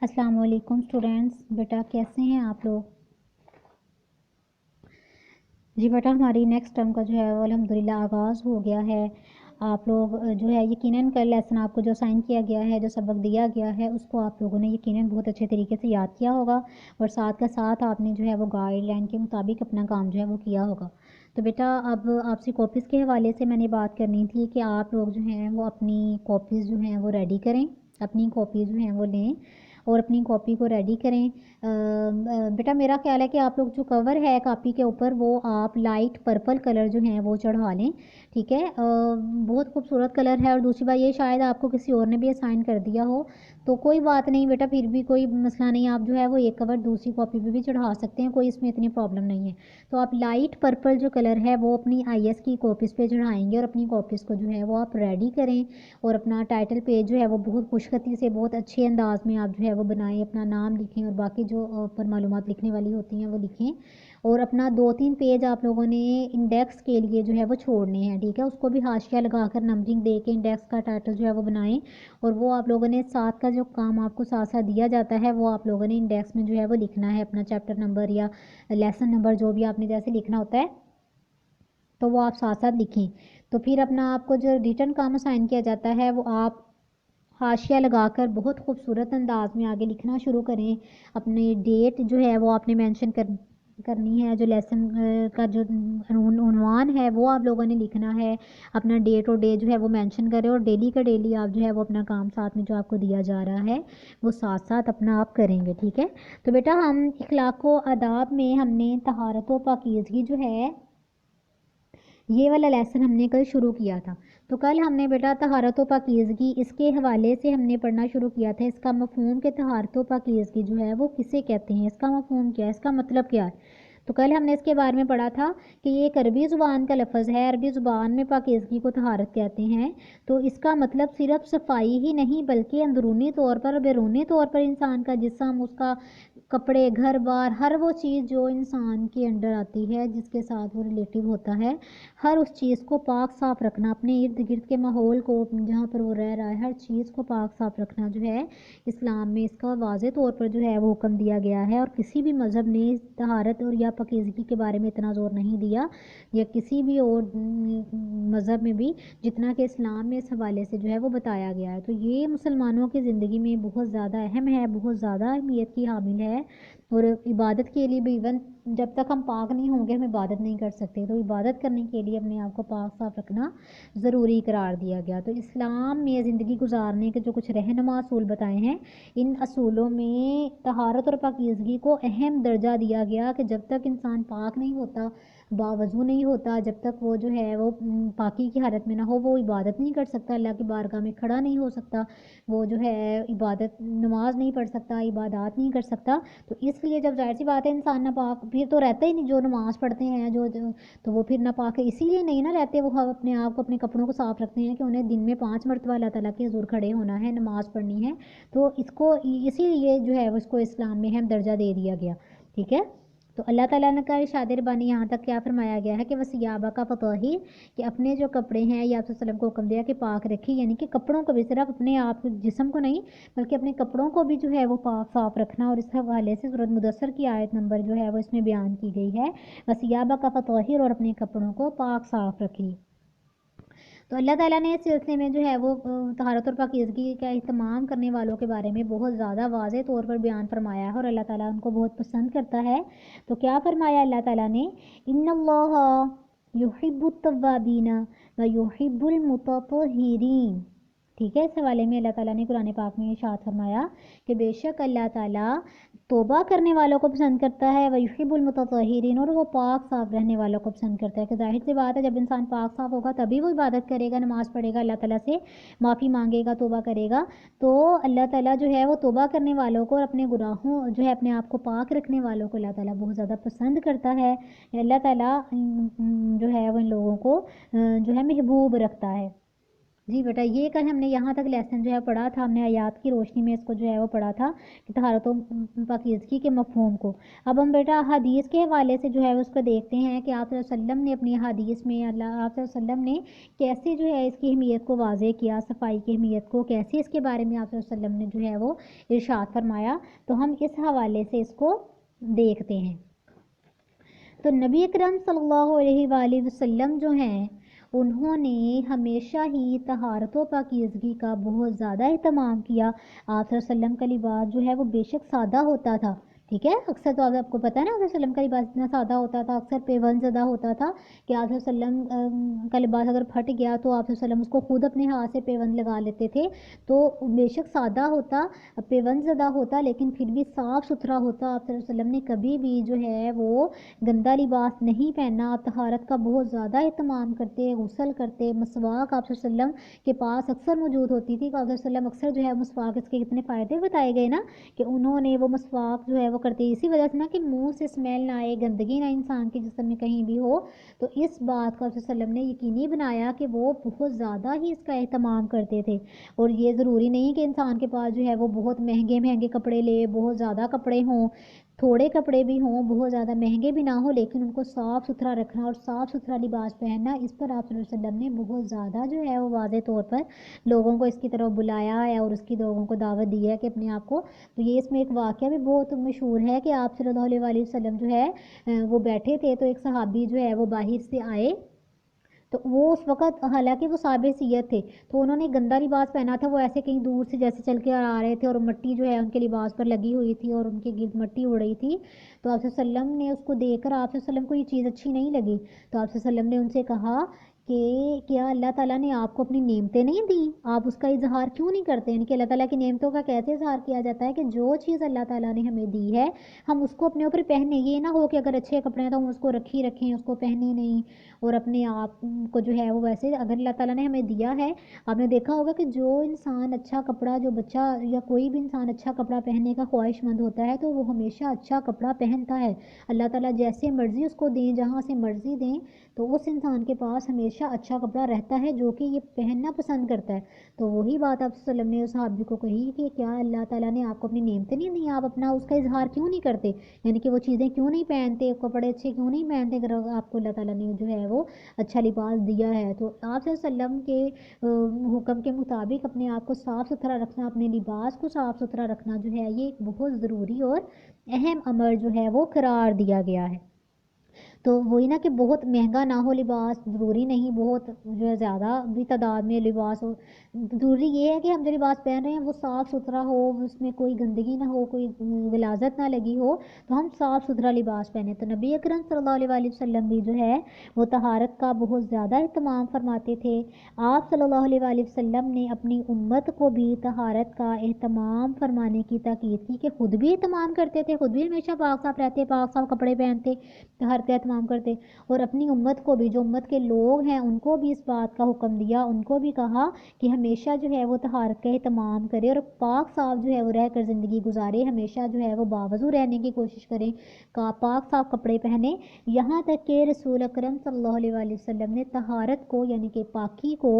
السلام علیکم اسٹوڈینٹس، بیٹا کیسے ہیں آپ لوگ؟ جی بیٹا، ہماری نیکسٹ ٹرم کا جو ہے وہ الحمدللہ آغاز ہو گیا ہے۔ آپ لوگ جو ہے یقیناً کل لیسن آپ کو جو سائن کیا گیا ہے، جو سبق دیا گیا ہے، اس کو آپ لوگوں نے یقیناً بہت اچھے طریقے سے یاد کیا ہوگا، اور ساتھ کا ساتھ آپ نے جو ہے وہ گائیڈ لائن کے مطابق اپنا کام جو ہے وہ کیا ہوگا۔ تو بیٹا اب آپ سے کاپیز کے حوالے سے میں نے بات کرنی تھی کہ آپ لوگ جو ہیں وہ اپنی کاپیز جو ہیں وہ ریڈی کریں، اپنی کاپیز جو ہیں وہ لیں اور اپنی کاپی کو ریڈی کریں۔ بیٹا میرا خیال ہے کہ آپ لوگ جو کور ہے کاپی کے اوپر وہ آپ لائٹ پرپل کلر جو ہیں وہ چڑھوا لیں، ٹھیک ہے؟ بہت خوبصورت کلر ہے، اور دوسری بات یہ شاید آپ کو کسی اور نے بھی اسائن کر دیا ہو تو کوئی بات نہیں بیٹا، پھر بھی کوئی مسئلہ نہیں، آپ جو ہے وہ ایک کور دوسری کاپی پہ بھی چڑھا سکتے ہیں، کوئی اس میں اتنی پرابلم نہیں ہے۔ تو آپ لائٹ پرپل جو کلر ہے وہ اپنی آئی ایس کی کاپیز پہ چڑھائیں گے، اور اپنی کاپیز کو جو ہے وہ آپ ریڈی کریں، اور اپنا ٹائٹل پیج جو ہے وہ بہت خوش خطی سے بہت اچھے انداز میں آپ جو ہے وہ بنائیں، اپنا نام لکھیں اور باقی جو پر معلومات لکھنے والی ہوتی ہیں وہ لکھیں، اور اپنا 2-3 پیج آپ لوگوں نے انڈیکس کے لیے جو ہے وہ چھوڑنے ہیں، ٹھیک ہے؟ اس کو بھی حاشیہ لگا کر نمبرنگ دے کے انڈیکس کا ٹائٹل جو ہے وہ بنائیں، اور وہ آپ لوگوں نے ساتھ کا جو کام آپ کو ساتھ ساتھ دیا جاتا ہے وہ آپ لوگوں نے انڈیکس میں جو ہے وہ لکھنا ہے، اپنا چیپٹر نمبر یا لیسن نمبر جو بھی آپ نے جیسے لکھنا ہوتا ہے تو وہ آپ ساتھ ساتھ لکھیں۔ تو پھر اپنا آپ کو جو ریٹن کام اسائن کیا جاتا ہے وہ آپ حاشیہ لگا کر بہت خوبصورت انداز میں آگے لکھنا شروع کریں، اپنی ڈیٹ جو ہے وہ آپ نے مینشن کرنی ہے، جو لیسن کا جو عنوان ہے وہ آپ لوگوں نے لکھنا ہے، اپنا ڈیٹ اور ڈے جو ہے وہ مینشن کریں، اور ڈیلی کا ڈیلی آپ جو ہے وہ اپنا کام ساتھ میں جو آپ کو دیا جا رہا ہے وہ ساتھ ساتھ اپنا آپ کریں گے، ٹھیک ہے؟ تو بیٹا ہم اخلاق و آداب میں ہم نے طہارت و پاکیزگی جو ہے یہ والا لیسن ہم نے کل شروع کیا تھا۔ تو کل ہم نے بیٹا طہارت و پاکیزگی اس کے حوالے سے ہم نے پڑھنا شروع کیا تھا، اس کا مفہوم کہ طہارت و پاکیزگی جو ہے وہ کسے کہتے ہیں، اس کا مفہوم کیا ہے، اس کا مطلب کیا ہے۔ تو کل ہم نے اس کے بارے میں پڑھا تھا کہ یہ ایک عربی زبان کا لفظ ہے، عربی زبان میں پاکیزگی کو طہارت کہتے ہیں، تو اس کا مطلب صرف صفائی ہی نہیں بلکہ اندرونی طور پر اور بیرونی طور پر انسان کا جسم، اس کا کپڑے، گھر بار، ہر وہ چیز جو انسان کے انڈر آتی ہے جس کے ساتھ وہ ریلیٹیو ہوتا ہے، ہر اس چیز کو پاک صاف رکھنا، اپنے ارد گرد کے ماحول کو جہاں پر وہ رہ رہا ہے ہر چیز کو پاک صاف رکھنا جو ہے اسلام میں اس کا واضح طور پر جو ہے وہ حکم دیا گیا ہے، اور کسی بھی مذہب نے طہارت اور یا پاکیزگی کے بارے میں اتنا زور نہیں دیا، یا کسی بھی اور مذہب میں بھی، جتنا کہ اسلام میں اس حوالے سے جو ہے وہ بتایا گیا ہے۔ تو یہ مسلمانوں کی زندگی میں بہت زیادہ اہم ہے، بہت زیادہ اہمیت کی حامل ہے، اور عبادت کے لیے بھی ایون جب تک ہم پاک نہیں ہوں گے ہم عبادت نہیں کر سکتے، تو عبادت کرنے کے لیے اپنے آپ کو پاک صاف رکھنا ضروری قرار دیا گیا۔ تو اسلام میں زندگی گزارنے کے جو کچھ رہنما اصول بتائے ہیں، ان اصولوں میں طہارت اور پاکیزگی کو اہم درجہ دیا گیا کہ جب تک انسان پاک نہیں ہوتا، باوضو نہیں ہوتا، جب تک وہ جو ہے وہ پاکی کی حالت میں نہ ہو وہ عبادت نہیں کر سکتا، اللہ کی بارگاہ میں کھڑا نہیں ہو سکتا، وہ جو ہے عبادت نماز نہیں پڑھ سکتا، عبادات نہیں کر سکتا۔ تو اس لیے جب ظاہر سی بات ہے انسان نہ پاک پھر تو رہتا ہی نہیں، جو نماز پڑھتے ہیں تو وہ پھر نہ پاک ہے، اسی لیے نہیں نہ رہتے، وہ اپنے آپ کو اپنے کپڑوں کو صاف رکھتے ہیں کہ انہیں دن میں 5 مرتبہ اللہ تعالیٰ کے حضور کھڑے ہونا ہے، نماز پڑھنی ہے، تو اس کو اسی لیے جو ہے اس کو اسلام میں اہم درجہ دے دیا گیا، ٹھیک ہے؟ تو اللہ تعالیٰ نے کا ارشاد ربانی یہاں تک کیا فرمایا گیا ہے کہ وَثِيَابَكَ فَطَهِّرْ، کہ اپنے جو کپڑے ہیں یا آپ صلی اللہ علیہ وسلم کو حکم دیا کہ پاک رکھی، یعنی کہ کپڑوں کو بھی، صرف اپنے آپ جسم کو نہیں بلکہ اپنے کپڑوں کو بھی جو ہے وہ پاک صاف رکھنا، اور اس حوالے سے سورۃ مدثر کی آیت نمبر جو ہے وہ اس میں بیان کی گئی ہے، وَثِيَابَكَ فَطَهِّرْ، اور اپنے کپڑوں کو پاک صاف رکھی۔ تو اللہ تعالیٰ نے اس سلسلے میں جو ہے وہ طہارت اور پاکیزگی کا اہتمام کرنے والوں کے بارے میں بہت زیادہ واضح طور پر بیان فرمایا ہے، اور اللہ تعالیٰ ان کو بہت پسند کرتا ہے۔ تو کیا فرمایا اللہ تعالیٰ نے؟ ان اللہ یحب التوابین ویحب المتطہرین، ٹھیک ہے؟ اس حوالے میں اللہ تعالیٰ نے قرآن پاک میں ارشاد فرمایا کہ بے شک اللہ تعالیٰ توبہ کرنے والوں کو پسند کرتا ہے، ویحب المتطہرین، اور وہ پاک صاف رہنے والوں کو پسند کرتا ہے، کہ ظاہر سی بات ہے جب انسان پاک صاف ہوگا تبھی وہ عبادت کرے گا، نماز پڑھے گا، اللہ تعالیٰ سے معافی مانگے گا، توبہ کرے گا، تو اللہ تعالیٰ جو ہے وہ توبہ کرنے والوں کو اور اپنے گناہوں جو ہے اپنے آپ کو پاک رکھنے والوں کو اللہ تعالیٰ بہت زیادہ پسند کرتا ہے، اللہ تعالیٰ جو ہے وہ ان لوگوں کو جو ہے محبوب رکھتا ہے۔ جی بیٹا یہ کل ہم نے یہاں تک لیسن جو ہے پڑھا تھا، ہم نے آیات کی روشنی میں اس کو جو ہے وہ پڑھا تھا کہ طہارت و پاکیزگی کے مفہوم کو۔ اب ہم بیٹا حدیث کے حوالے سے جو ہے اس کو دیکھتے ہیں کہ آپ صلی اللہ علیہ وسلم نے اپنی حدیث میں آپ صلی اللہ علیہ وسلم نے کیسے جو ہے اس کی اہمیت کو واضح کیا، صفائی کی اہمیت کو کیسے اس کے بارے میں آپ صلی اللہ علیہ وسلم نے جو ہے وہ ارشاد فرمایا، تو ہم اس حوالے سے اس کو دیکھتے ہیں۔ تو نبی اکرم صلی اللہ علیہ وآلہ وسلم جو ہیں انہوں نے ہمیشہ ہی طہارت و پاکیزگی کا بہت زیادہ اہتمام کیا۔ آپ صلی اللہ علیہ وسلم کا لباس جو ہے وہ بے شک سادہ ہوتا تھا، ٹھیک ہے، اکثر تو آپ کو پتہ ہے نا آپ صلی اللہ علیہ وسلم کا لباس اتنا سادہ ہوتا تھا، اکثر پیون زدہ ہوتا تھا کہ آپ صلی اللہ علیہ وسلم کا لباس اگر پھٹ گیا تو آپ صلی اللہ علیہ وسلم اس کو خود اپنے ہاتھ سے پیون لگا لیتے تھے، تو بے شک سادہ ہوتا، پیون زدہ ہوتا، لیکن پھر بھی صاف ستھرا ہوتا۔ آپ صلی اللہ علیہ وسلم نے کبھی بھی جو ہے وہ گندا لباس نہیں پہنا، آپ طہارت کا بہت زیادہ اہتمام کرتے، غسل کرتے، مسواک آپ صلی اللہ علیہ وسلم کے پاس اکثر موجود ہوتی تھی کہ آپ صلی اللہ علیہ وسلم اکثر جو ہے مسواک، اس کے کتنے فائدے بتائے گئے نا کہ انہوں نے وہ مسواک جو ہے وہ کرتے اسی وجہ سے نا کہ منہ سے اسمیل نہ آئے، گندگی نہ انسان کے جسم میں کہیں بھی ہو، تو اس بات کو آپ صلی اللہ علیہ وسلم نے یقینی بنایا کہ وہ بہت زیادہ ہی اس کا اہتمام کرتے تھے۔ اور یہ ضروری نہیں کہ انسان کے پاس جو ہے وہ بہت مہنگے مہنگے کپڑے لے، بہت زیادہ کپڑے ہوں، تھوڑے کپڑے بھی ہوں، بہت زیادہ مہنگے بھی نہ ہوں، لیکن ان کو صاف ستھرا رکھنا اور صاف ستھرا لباس پہننا، اس پر آپ صلی اللہ علیہ وسلم نے بہت زیادہ جو ہے وہ واضح طور پر لوگوں کو اس کی طرف بلایا ہے اور اس کی لوگوں کو دعوت دی ہے کہ اپنے آپ کو، تو یہ اس میں ایک واقعہ بھی بہت مشہور ہے کہ آپ صلی اللہ علیہ وسلم جو ہے وہ بیٹھے تھے تو ایک صحابی جو ہے وہ باہر سے آئے، تو وہ اس وقت حالانکہ وہ صحابہ حیثیت تھے تو انہوں نے گندا لباس پہنا تھا، وہ ایسے کہیں دور سے جیسے چل کے آ رہے تھے اور مٹی جو ہے ان کے لباس پر لگی ہوئی تھی اور ان کے گرد مٹی اڑ رہی تھی، تو آپ صلی اللہ علیہ وسلم نے اس کو دیکھ کر آپ صلی اللہ علیہ وسلم کو یہ چیز اچھی نہیں لگی، تو آپ صلی اللہ علیہ وسلم نے ان سے کہا کہ کیا اللہ تعالیٰ نے آپ کو اپنی نعمتیں نہیں دیں، آپ اس کا اظہار کیوں نہیں کرتے، یعنی کہ اللہ تعالیٰ کی نعمتوں کا کیسے اظہار کیا جاتا ہے کہ جو چیز اللہ تعالیٰ نے ہمیں دی ہے ہم اس کو اپنے اوپر پہنے، یہ نہ ہو کہ اگر اچھے کپڑے ہیں تو ہم اس کو رکھی رکھیں، اس کو پہنے نہیں، اور اپنے آپ کو جو ہے وہ ویسے اگر اللہ تعالیٰ نے ہمیں دیا ہے، آپ نے دیکھا ہوگا کہ جو انسان اچھا کپڑا، جو بچہ یا کوئی بھی انسان اچھا کپڑا پہننے کا خواہش مند ہوتا ہے تو وہ ہمیشہ اچھا کپڑا پہنتا ہے، اللہ تعالیٰ جیسے مرضی اس کو دیں، جہاں سے مرضی دیں، تو اس انسان کے پاس ہمیشہ اچھا کپڑا رہتا ہے جو کہ یہ پہننا پسند کرتا ہے۔ تو وہی بات آپ صلی اللہ علیہ وسلم نے اس صحابی کو کہی کہ کیا اللہ تعالیٰ نے آپ کو اپنی نعمتیں نہیں دی، آپ اپنا اس کا اظہار کیوں نہیں کرتے، یعنی کہ وہ چیزیں کیوں نہیں پہنتے، کپڑے اچھے کیوں نہیں پہنتے اگر آپ کو اللہ تعالیٰ نے جو ہے وہ اچھا لباس دیا ہے۔ تو آپ صلی اللہ علیہ وسلم کے حکم کے مطابق اپنے آپ کو صاف ستھرا رکھنا، اپنے لباس کو صاف ستھرا رکھنا جو ہے یہ ایک بہت ضروری اور اہم امر جو ہے وہ قرار دیا گیا ہے۔ تو وہی نا کہ بہت مہنگا نہ ہو لباس، ضروری نہیں بہت جو ہے زیادہ بھی تعداد میں لباس ہو، ضروری یہ ہے کہ ہم جو لباس پہن رہے ہیں وہ صاف ستھرا ہو، اس میں کوئی گندگی نہ ہو، کوئی غلاظت نہ لگی ہو، تو ہم صاف ستھرا لباس پہنے۔ تو نبی اکرم صلی اللہ علیہ وآلہ وسلم بھی جو ہے وہ طہارت کا بہت زیادہ اہتمام فرماتے تھے۔ آپ صلی اللہ علیہ وآلہ وسلم نے اپنی امت کو بھی طہارت کا اہتمام فرمانے کی تاکید کی کہ خود بھی اہتمام کرتے تھے، خود بھی ہمیشہ پاک صاف رہتے، پاک صاف کپڑے پہنتے، طہارت کا اہتمام کرتے، اور اپنی امت کو بھی، جو امت کے لوگ ہیں ان کو بھی اس بات کا حکم دیا، ان کو بھی کہا کہ ہمیشہ جو ہے وہ طہارت کا اہتمام کرے اور پاک صاف جو ہے وہ رہ کر زندگی گزارے، ہمیشہ جو ہے وہ باوضو رہنے کی کوشش کریں، پاک صاف کپڑے پہنے، یہاں تک کہ رسول اکرم صلی اللہ علیہ وآلہ وسلم نے طہارت کو یعنی کہ پاکی کو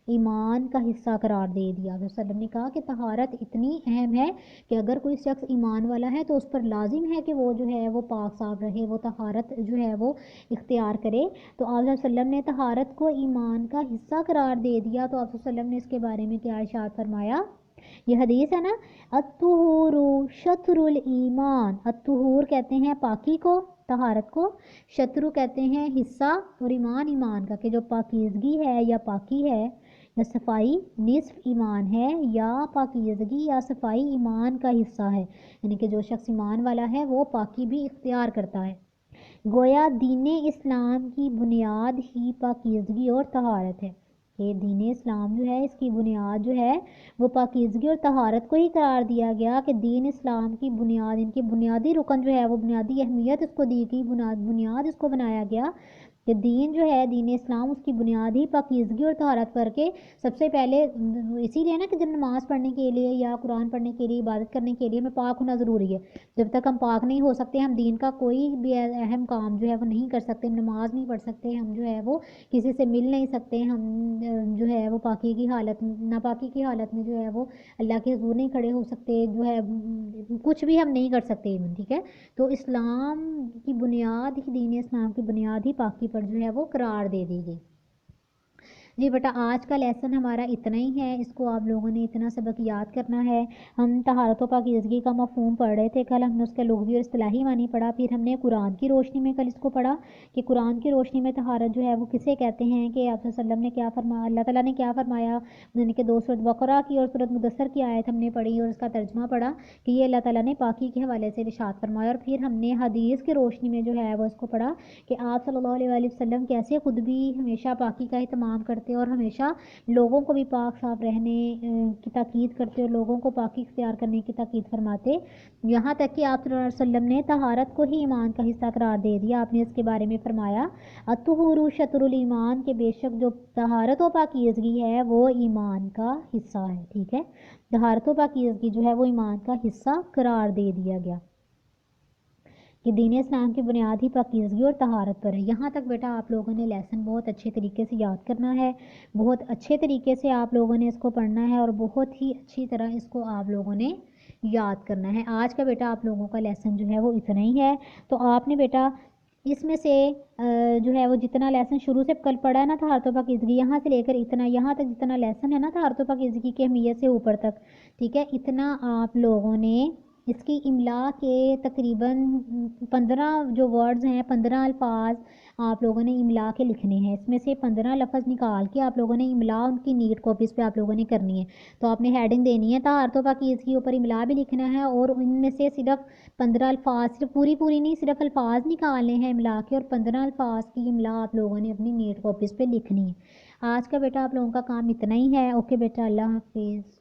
ایمان کا حصہ قرار دے دیا۔ رسول اللہ علیہ وسلم نے کہا کہ طہارت اتنی اہم ہے کہ اگر کوئی شخص ایمان والا ہے تو اس پر لازم ہے کہ وہ جو ہے وہ پاک صاف رہے، وہ طہارت جو ہے وہ اختیار کرے۔ تو آپ صلی اللہ علیہ وسلم نے طہارت کو ایمان کا حصہ قرار دے دیا، تو آپ صلی اللہ علیہ وسلم نے اس کے بارے میں کیا ارشاد فرمایا، یہ حدیث ہے نا، الطہور شطر الایمان، الطہور کہتے ہیں پاکی کو، طہارت کو، شطر کہتے ہیں حصہ، اور ایمان ایمان کا کہ جو پاکیزگی ہے یا پاکی ہے یا صفائی نصف ایمان ہے، یا پاکیزگی یا صفائی ایمان کا حصہ ہے، یعنی کہ جو شخص ایمان والا ہے وہ پاکی بھی اختیار کرتا ہے۔ گویا دین اسلام کی بنیاد ہی پاکیزگی اور طہارت ہے، کہ دین اسلام جو ہے اس کی بنیاد جو ہے وہ پاکیزگی اور طہارت کو ہی قرار دیا گیا کہ دین اسلام کی بنیاد، ان کی بنیادی رکن جو ہے وہ بنیادی اہمیت اس کو دی گئی، بنیاد اس کو بنایا گیا کہ دین جو ہے دین اسلام اس کی بنیاد ہی پاکیزگی اور طہارت کر کے سب سے پہلے اسی لیے نا کہ جب نماز پڑھنے کے لیے یا قرآن پڑھنے کے لیے عبادت کرنے کے لیے ہمیں پاک ہونا ضروری ہے. جب تک ہم پاک نہیں ہو سکتے ہم دین کا کوئی بھی اہم کام جو ہے وہ نہیں کر سکتے. نماز نہیں پڑھ سکتے, ہم جو ہے وہ کسی سے مل نہیں سکتے, ہم جو ہے وہ پاکی کی حالت ناپاکی کی حالت میں جو ہے وہ اللہ کے حضور نہیں کھڑے ہو سکتے, جو ہے کچھ بھی ہم نہیں کر سکتے ایون. ٹھیک ہے, تو اسلام کی بنیاد ہی دین اسلام کی بنیاد ہی پاکی پر جو ہے وہ قرار دے دی گئی. جی بیٹا آج کا لیسن ہمارا اتنا ہی ہے, اس کو آپ لوگوں نے اتنا سبق یاد کرنا ہے. ہم طہارت و پاکیزگی کا مفہوم پڑھ رہے تھے کل, ہم نے اس کا لغوی اور اصطلاحی معنی پڑھا. پھر ہم نے قرآن کی روشنی میں کل اس کو پڑھا کہ قرآن کی روشنی میں طہارت جو ہے وہ کسے کہتے ہیں, کہ آپ صلی اللہ علیہ وسلم نے کیا فرمایا, اللہ تعالیٰ نے کیا فرمایا. یعنی کہ 2 سورۃ بقرہ کی اور سورۃ مدثر کی آیت ہم نے پڑھی اور اس کا ترجمہ پڑھا کہ یہ اللہ تعالیٰ نے پاکی کے حوالے سے ارشاد فرمایا. اور پھر ہم نے حدیث کی روشنی میں جو ہے وہ اس کو پڑھا کہ آپ صلی اللہ علیہ وسلم کیسے خود بھی ہمیشہ پاکی کا اہتمام کرتے اور ہمیشہ لوگوں کو بھی پاک صاف رہنے کی تاکید کرتے اور لوگوں کو پاکی اختیار کرنے کی تاکید فرماتے. یہاں تک کہ آپ صلی اللہ علیہ وسلم نے طہارت کو ہی ایمان کا حصہ قرار دے دیا. آپ نے اس کے بارے میں فرمایا الطہور شطر الایمان, کہ بے شک جو طہارت و پاکیزگی ہے وہ ایمان کا حصہ ہے. ٹھیک ہے, طہارت و پاکیزگی جو ہے وہ ایمان کا حصہ قرار دے دیا گیا کہ دین اسلام کی بنیاد ہی پاکیزگی اور طہارت پر ہے. یہاں تک بیٹا آپ لوگوں نے لیسن بہت اچھے طریقے سے یاد کرنا ہے, بہت اچھے طریقے سے آپ لوگوں نے اس کو پڑھنا ہے اور بہت ہی اچھی طرح اس کو آپ لوگوں نے یاد کرنا ہے. آج کا بیٹا آپ لوگوں کا لیسن جو ہے وہ اتنا ہی ہے. تو آپ نے بیٹا اس میں سے جو ہے وہ جتنا لیسن شروع سے کل پڑھا ہے نا طہارت و پاکیزگی, یہاں سے لے کر اتنا یہاں تک جتنا لیسن ہے نا طہارت و پاکیزگی کی اہمیت سے اوپر تک, ٹھیک ہے, اتنا آپ لوگوں نے اس کی املا کے تقریباً 15 جو ورڈز ہیں 15 الفاظ آپ لوگوں نے املا کے لکھنے ہیں. اس میں سے 15 لفظ نکال کے آپ لوگوں نے املا ان کی نیٹ کاپیز پہ آپ لوگوں نے کرنی ہے. تو آپ نے ہیڈنگ دینی ہے طہارت و پاکیزگی کے اوپر املا بھی لکھنا ہے اور ان میں سے صرف 15 الفاظ, صرف پوری نہیں صرف الفاظ نکالنے ہیں املا کے, اور 15 الفاظ کی املا آپ لوگوں نے اپنی نیٹ کاپیز پہ لکھنی ہے. آج کا بیٹا آپ لوگوں کا کام اتنا ہی ہے. اوکے بیٹا, اللہ حافظ.